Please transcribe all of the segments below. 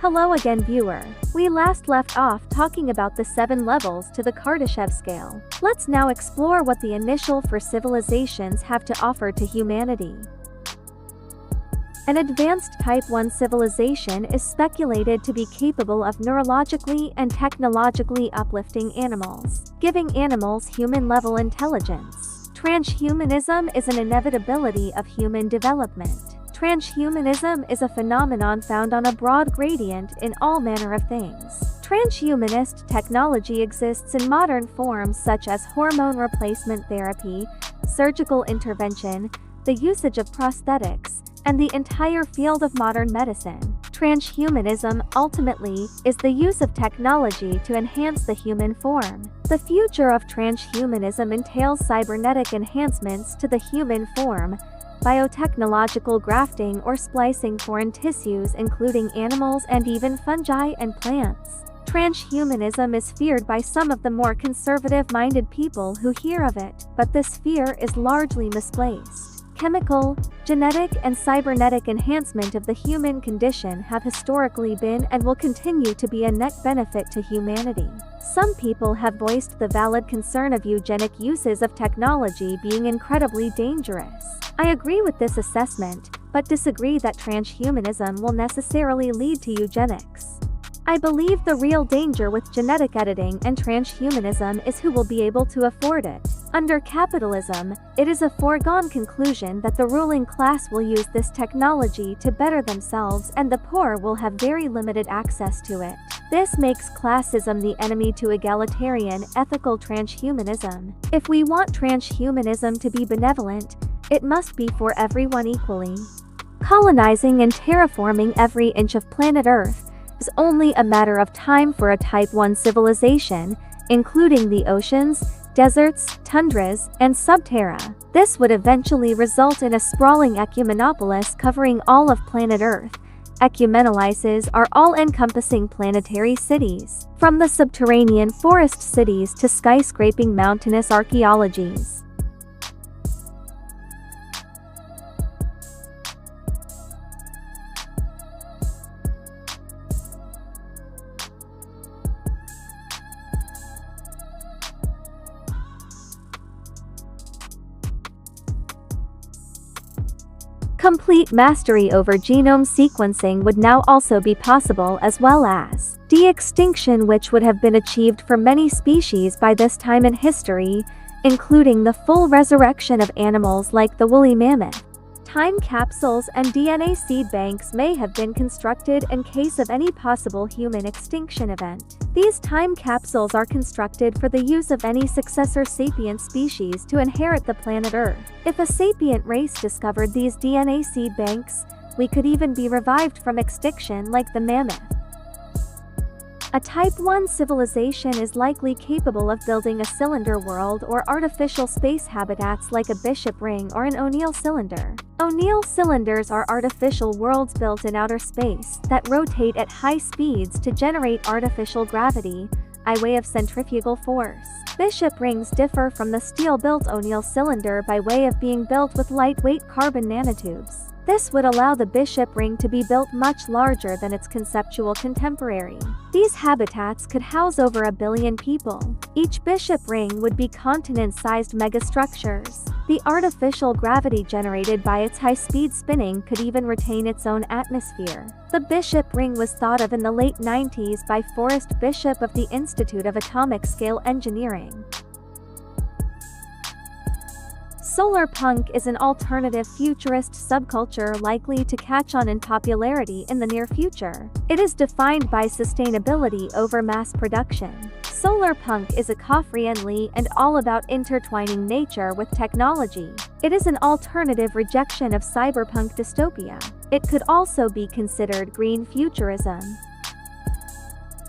Hello again, viewer. We last left off talking about the 7 levels to the Kardashev scale. Let's now explore what the initial 4 civilizations have to offer to humanity. An advanced Type 1 civilization is speculated to be capable of neurologically and technologically uplifting animals, giving animals human-level intelligence. Transhumanism is an inevitability of human development. Transhumanism is a phenomenon found on a broad gradient in all manner of things. Transhumanist technology exists in modern forms such as hormone replacement therapy, surgical intervention, the usage of prosthetics, and the entire field of modern medicine. Transhumanism, ultimately, is the use of technology to enhance the human form. The future of transhumanism entails cybernetic enhancements to the human form, biotechnological grafting or splicing foreign tissues including animals and even fungi and plants. Transhumanism is feared by some of the more conservative-minded people who hear of it, but this fear is largely misplaced. Chemical, genetic, and cybernetic enhancement of the human condition have historically been and will continue to be a net benefit to humanity. Some people have voiced the valid concern of eugenic uses of technology being incredibly dangerous. I agree with this assessment, but disagree that transhumanism will necessarily lead to eugenics. I believe the real danger with genetic editing and transhumanism is who will be able to afford it. Under capitalism, it is a foregone conclusion that the ruling class will use this technology to better themselves and the poor will have very limited access to it. This makes classism the enemy to egalitarian, ethical transhumanism. If we want transhumanism to be benevolent, it must be for everyone equally. Colonizing and terraforming every inch of planet Earth is only a matter of time for a Type 1 civilization, including the oceans, deserts, tundras, and subterra. This would eventually result in a sprawling ecumenopolis covering all of planet Earth. Ecumenolises are all-encompassing planetary cities, from the subterranean forest cities to skyscraping mountainous archaeologies. Complete mastery over genome sequencing would now also be possible, as well as de-extinction, which would have been achieved for many species by this time in history, including the full resurrection of animals like the woolly mammoth. Time capsules and DNA seed banks may have been constructed in case of any possible human extinction event. These time capsules are constructed for the use of any successor sapient species to inherit the planet Earth. If a sapient race discovered these DNA seed banks, we could even be revived from extinction like the mammoth. A Type 1 civilization is likely capable of building a cylinder world or artificial space habitats like a bishop ring or an O'Neill cylinder. O'Neill cylinders are artificial worlds built in outer space that rotate at high speeds to generate artificial gravity, by way of centrifugal force. Bishop rings differ from the steel-built O'Neill cylinder by way of being built with lightweight carbon nanotubes. This would allow the bishop ring to be built much larger than its conceptual contemporary. These habitats could house over 1 billion people. Each bishop ring would be continent-sized megastructures. The artificial gravity generated by its high-speed spinning could even retain its own atmosphere. The bishop ring was thought of in the late 90s by Forrest Bishop of the Institute of Atomic Scale Engineering. Solar punk is an alternative futurist subculture likely to catch on in popularity in the near future. It is defined by sustainability over mass production. Solar punk is eco-friendly and all about intertwining nature with technology. It is an alternative rejection of cyberpunk dystopia. It could also be considered green futurism.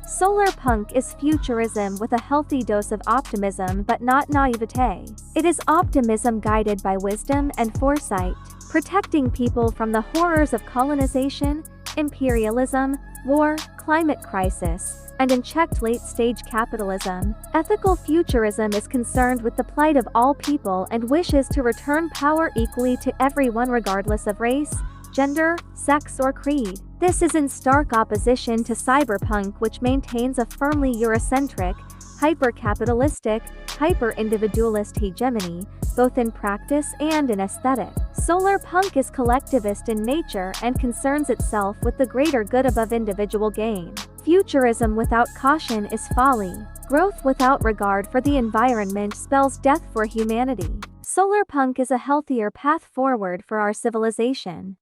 Solar punk is futurism with a healthy dose of optimism but not naivete. It is optimism guided by wisdom and foresight, protecting people from the horrors of colonization, imperialism, war, climate crisis, and unchecked late-stage capitalism. Ethical futurism is concerned with the plight of all people and wishes to return power equally to everyone regardless of race, gender, sex, or creed. This is in stark opposition to cyberpunk, which maintains a firmly Eurocentric, hyper-capitalistic, hyper-individualist hegemony, both in practice and in aesthetic. Solar punk is collectivist in nature and concerns itself with the greater good above individual gain. Futurism without caution is folly. Growth without regard for the environment spells death for humanity. Solar punk is a healthier path forward for our civilization.